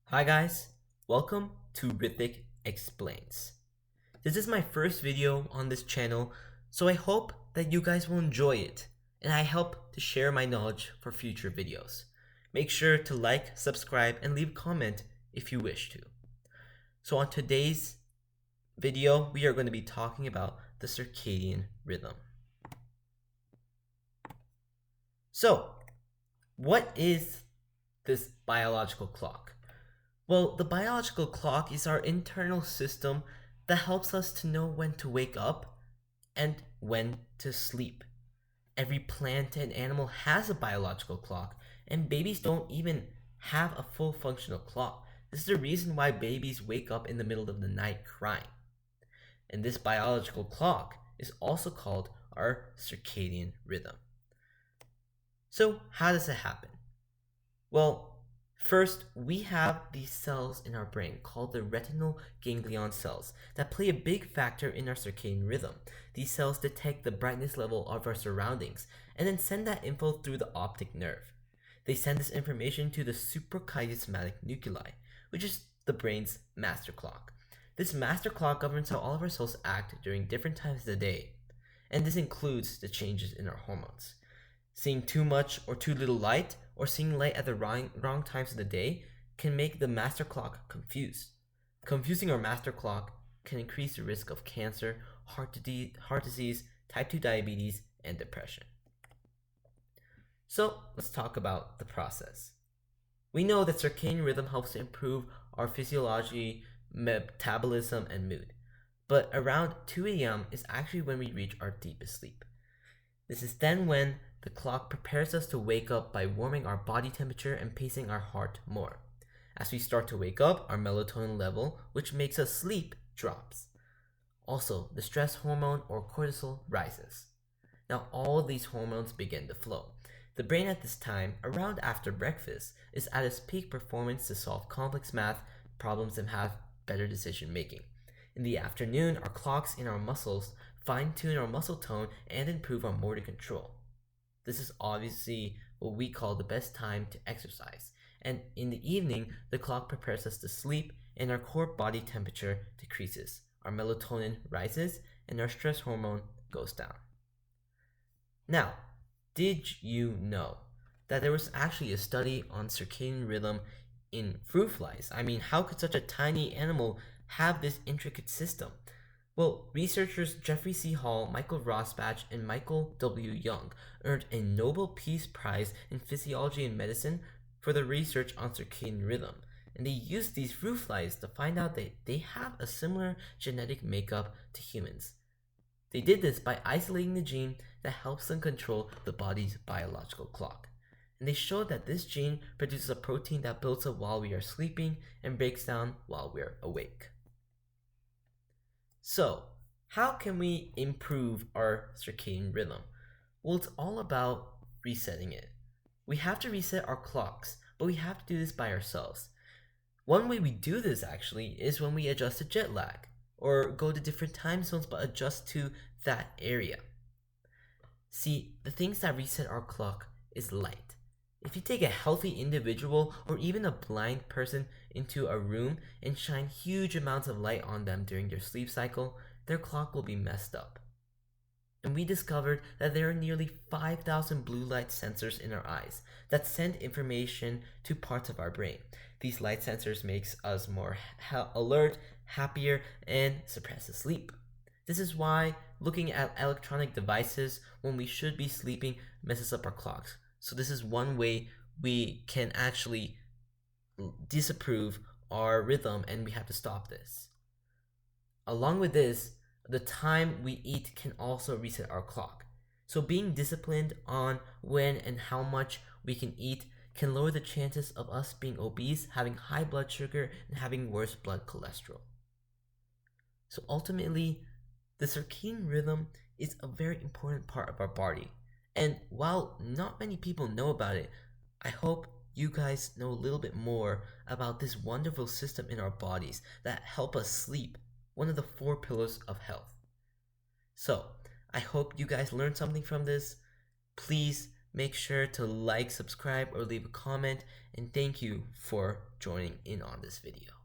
Hi guys, welcome to Rithik Explains. This is my first video on this channel, so I hope that you guys will enjoy it, and I hope to share my knowledge for future videos. Make sure to like, subscribe, and leave a comment if you wish to. So on today's video, we are going to be talking about the circadian rhythm. So, what is this biological clock? Well, the biological clock is our internal system that helps us to know when to wake up and when to sleep. Every plant and animal has a biological clock, and babies don't even have a full functional clock. This is the reason why babies wake up in the middle of the night crying. And this biological clock is also called our circadian rhythm. So, how does it happen? Well, first, we have these cells in our brain called the retinal ganglion cells that play a big factor in our circadian rhythm. These cells detect the brightness level of our surroundings and then send that info through the optic nerve. They send this information to the suprachiasmatic nuclei, which is the brain's master clock. This master clock governs how all of our cells act during different times of the day, and this includes the changes in our hormones. Seeing too much or too little light, or seeing light at the wrong times of the day can make the master clock confused. Confusing our master clock can increase the risk of cancer, heart disease, type 2 diabetes, and depression. So let's talk about the process. We know that circadian rhythm helps to improve our physiology, metabolism, and mood. But around 2 a.m. is actually when we reach our deepest sleep. This is then when the clock prepares us to wake up by warming our body temperature and pacing our heart more. As we start to wake up, our melatonin level, which makes us sleep, drops. Also, the stress hormone or cortisol rises. Now all of these hormones begin to flow. The brain at this time, around after breakfast, is at its peak performance to solve complex math problems and have better decision making. In the afternoon, our clocks in our muscles fine-tune our muscle tone and improve our motor control. This is obviously what we call the best time to exercise. And in the evening, the clock prepares us to sleep and our core body temperature decreases. Our melatonin rises and our stress hormone goes down. Now, did you know that there was actually a study on circadian rhythm in fruit flies? I mean, how could such a tiny animal have this intricate system? Well, researchers Jeffrey C. Hall, Michael Rosbach, and Michael W. Young earned a Nobel Peace Prize in Physiology and Medicine for their research on circadian rhythm. And they used these fruit flies to find out that they have a similar genetic makeup to humans. They did this by isolating the gene that helps them control the body's biological clock. And they showed that this gene produces a protein that builds up while we are sleeping and breaks down while we're awake. So, how can we improve our circadian rhythm? Well, it's all about resetting it. We have to reset our clocks, but we have to do this by ourselves. One way we do this actually is when we adjust to jet lag, or go to different time zones but adjust to that area. See, the things that reset our clock is light. If you take a healthy individual or even a blind person into a room and shine huge amounts of light on them during their sleep cycle, their clock will be messed up. And we discovered that there are nearly 5,000 blue light sensors in our eyes that send information to parts of our brain. These light sensors makes us more alert, happier, and suppresses sleep. This is why looking at electronic devices when we should be sleeping messes up our clocks. So this is one way we can actually disapprove our rhythm, and we have to stop this. Along with this, the time we eat can also reset our clock. So being disciplined on when and how much we can eat can lower the chances of us being obese, having high blood sugar, and having worse blood cholesterol. So ultimately, the circadian rhythm is a very important part of our body. And while not many people know about it, I hope you guys know a little bit more about this wonderful system in our bodies that help us sleep, one of the 4 pillars of health. So, I hope you guys learned something from this. Please make sure to like, subscribe, or leave a comment, and thank you for joining in on this video.